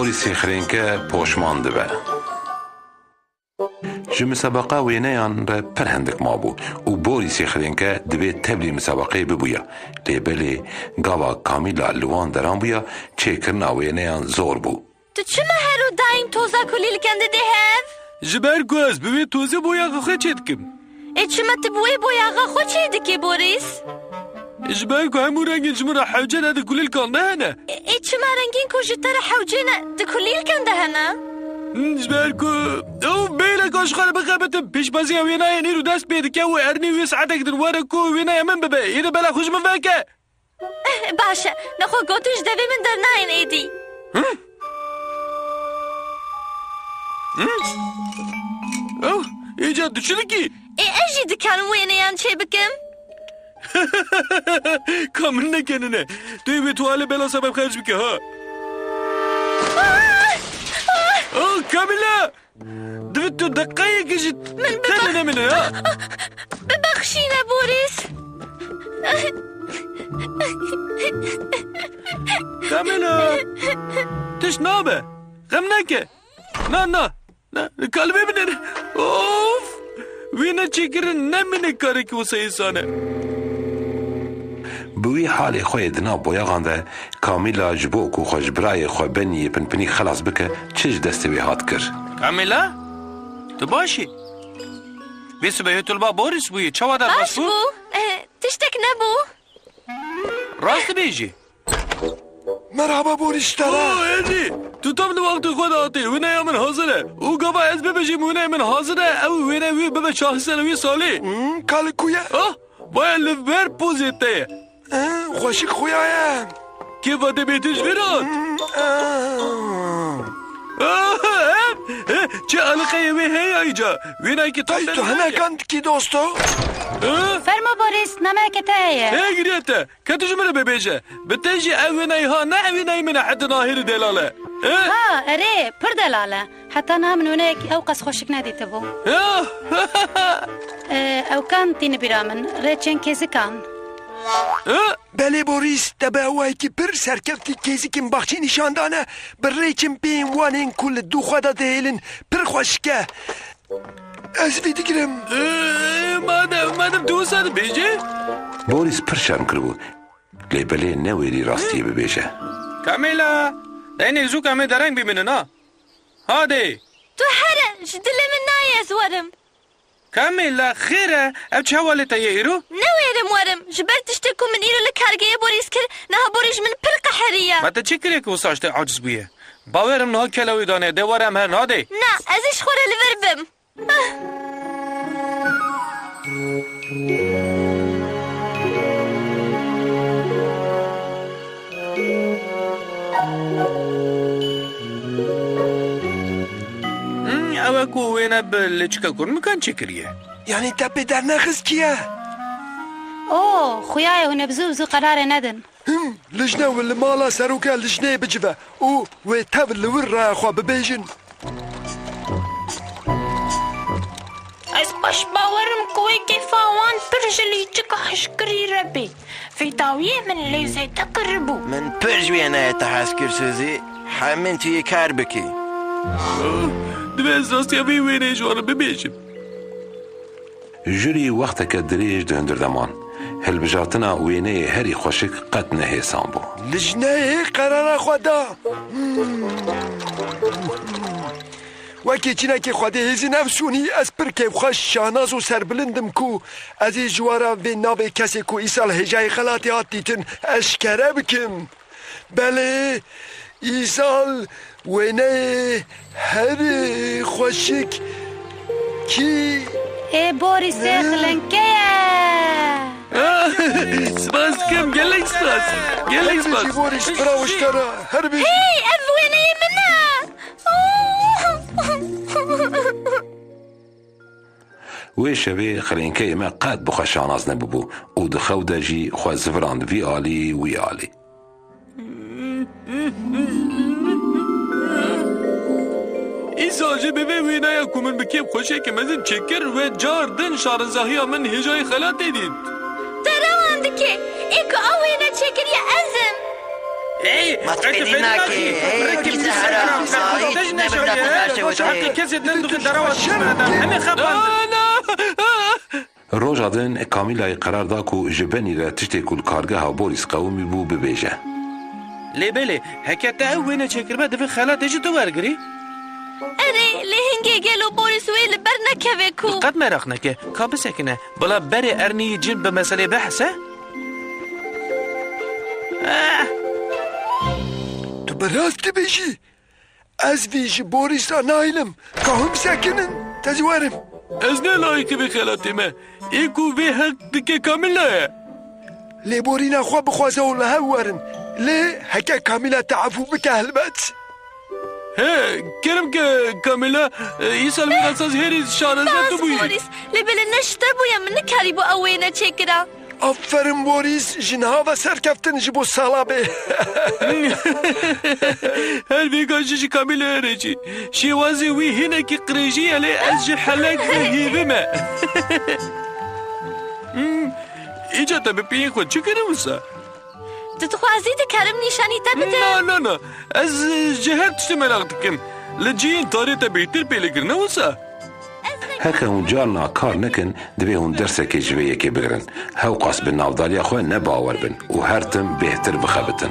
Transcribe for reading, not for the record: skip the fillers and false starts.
بوریسی خرینکه پوشمان دبه جه مسابقه وینیان را پر هندک ما بو و بوریسی خرینکه دوی تبلی مسابقه ببویا لیبلی گاوا کامیلا لوان دران بویا چه کرنا وینیان زور بو تو چه مهرو دایم توزا کلیل کنده ده هف؟ جبر گوز ببین توزه بویا خود چه دکم چه مت بوی بویا خود چه دکی بوریس؟ جبر که همون رنگین جمعه حوجه نده کلیل کنده هنه چه مرنگین کجتر حوجه نده کلیل کنده هنه؟ جبر که او بیله کاشخانه بخبتم پیش بازی وینای نیرو دست بیده که و ارنی وی ساعتک در واره کو وینای من ببه اینه بلا خوش من فکه باشه نخو گوتش دوی من در ناین ایدی اوه ایجا دچنه کی؟ اجی دکان وینایان چه بکم؟ کامل نکنه توی به توال بلا سبب خرج بکه ها اوه کاملا دوی تو دقیقه کشید تنه نمینه ها ببخشینه بوریس کاملا تش نابه غم نکه نه کالبه بینه اوف وینا چیکره نمینه کاری که واسه ایسانه بوی حال خوی دنا بویا غانده کامیلا جبو کو خوش برای خو بنی پنپنی خلاص بکه چش دستوی هات کر کامیلا تو باشی بیسو به طلبا بوریس بوی چه وادر باش بو تشتک نبو راست بیجی مرحبا بوریس ترا اوه ایدی تو تم دو وقت خود آتی وینای من حاضره او گابا از ببجیم وینای من حاضره او وینای وی ببه 4 سنوی سالی کال کویا باید لفبر پوزیته خوشک خویایم که واده بیتش براد چه علقه وی هی ایجا وینای که تو هنکند کی دوستو فرما بوریس نمک تایه هی گریته کتوش منو ببیجه بتیجی اوینای ها نه اوینای من حد ناهیر دلاله اره پر دلاله حتی نام نونك او قص خوشك نادي تبو او كان تين برامن ريتشن كيزي كان بله بوریس دبه اوهی که پر سرکفتی کیزی که مباخچی نشاندانه بر ریچم بین وانین کل دو خوادا دیلن پر خوشکه از ویدی گرم مادم دو ساعت بیجه بوریس پر شرم کربو لیبلی نویری راستی ببیشه کامیلا دینی زو کامی درنگ بیمینه نا هادی تو هره جدل من نایز ورم کامیلا خیره او چه حوالی تا یه ایرو؟ نویرم ورم جبر تشتکو من ایرو لکارگه بوریس کر نها بوریش من پر قحریه ما تا چی کریه که وساشته عاجز بویه باورم نها کلوی دانه دوارم هر نادی نه ازش خوره لوربم اوه کووینه بلچکا کن مکان چی کریه؟ یعنی تا پدر نخست کیه؟ اوه خویای هونه بزو قرار ندن لجنه ولی مالا سروکه لجنه بجوه او و تاول لور را خواه ببیجن از باش باورم کوی که فاوان پرجلی چکا حشکری ربی في طاوية من ليزي تقربو من برجوي أنا تحسكر سوزي حمين توي كاربكي دبز راستي أبي ويني جوارا ببيشم جري وقتك دريج دهندر دمان هلبجاتنا ويني هري خوشك قد نهي سامبو لجنه قرار خوادا وکی چینا که خواده هزی نفسونی از پر که خوش شاناز و سربلندم کو از این جوارا و ناوی کسی کو ایسال هجای خلاطیات دیتن اشکره بکم بله ایسال وینه هر خوشک کی بوریس خلنکه سپاس کم گلک سپاس بوریس براوشتارا هر بی هی اف وینه منه وی شوی خلینکه ما قد بخشاناز نببو او دخو دجی خواه زفراند وی آلی وی آلی این ساجه به وینای کومن بکیم خوشه که مزین چکر و جاردن شارزاهی من هجای خلات دیدید تراند که ایکو آوینا چکر یا ازم ما تفيديناكي كيف تحرق حقی کسی نندوخی دراوات شمردم همه خبرند روژا دن کامیلای قرار دا کو جبنی را تشتی کل کارگه ها بوریس قومی بو ببیجه لیبله حکت او وینه چکربه دفع خلات ایجو تو ورگری؟ اره لهنگی گلو بوریس ویل بر نکوه کو قد مراخ نکه کابه سکنه بلا بری ارنی جن به مسئله بحثه؟ تو براست بشی از ویژ بوریس را نایلم که هم سکنن تزوارم از نه لایقی به خلاتی ما ایکو به حق دکه کامل نه لی بورينا خوا بخوازه و لهورن لی هکا کاملا تعفو بکه هلبت ها کرم که کاملا ایسال من اساس هری شانزده بوی بوریس لبل نشته بویم نکاری بو اوینه چکرا آفرین بوریس جنها و سرکفتن جبو سالابه هل بیگاشش کاملا هرچی شیوازی وی هنه که قریجی علی از جحلق هیبه ما ایجا تا بپین خود چه کنه موسا؟ تتخوازی دکرم نشانی تا بده؟ نه از جهت تشتی ملاق دکن لجین تاری تا بیتر پیله کرنه موسا؟ هکه اون جارنا کار نکن دوی اون درسه که جویه که بگرن هاو قاس بین نافدالیا خواه نباور بن و هر تم بهتر بخبتن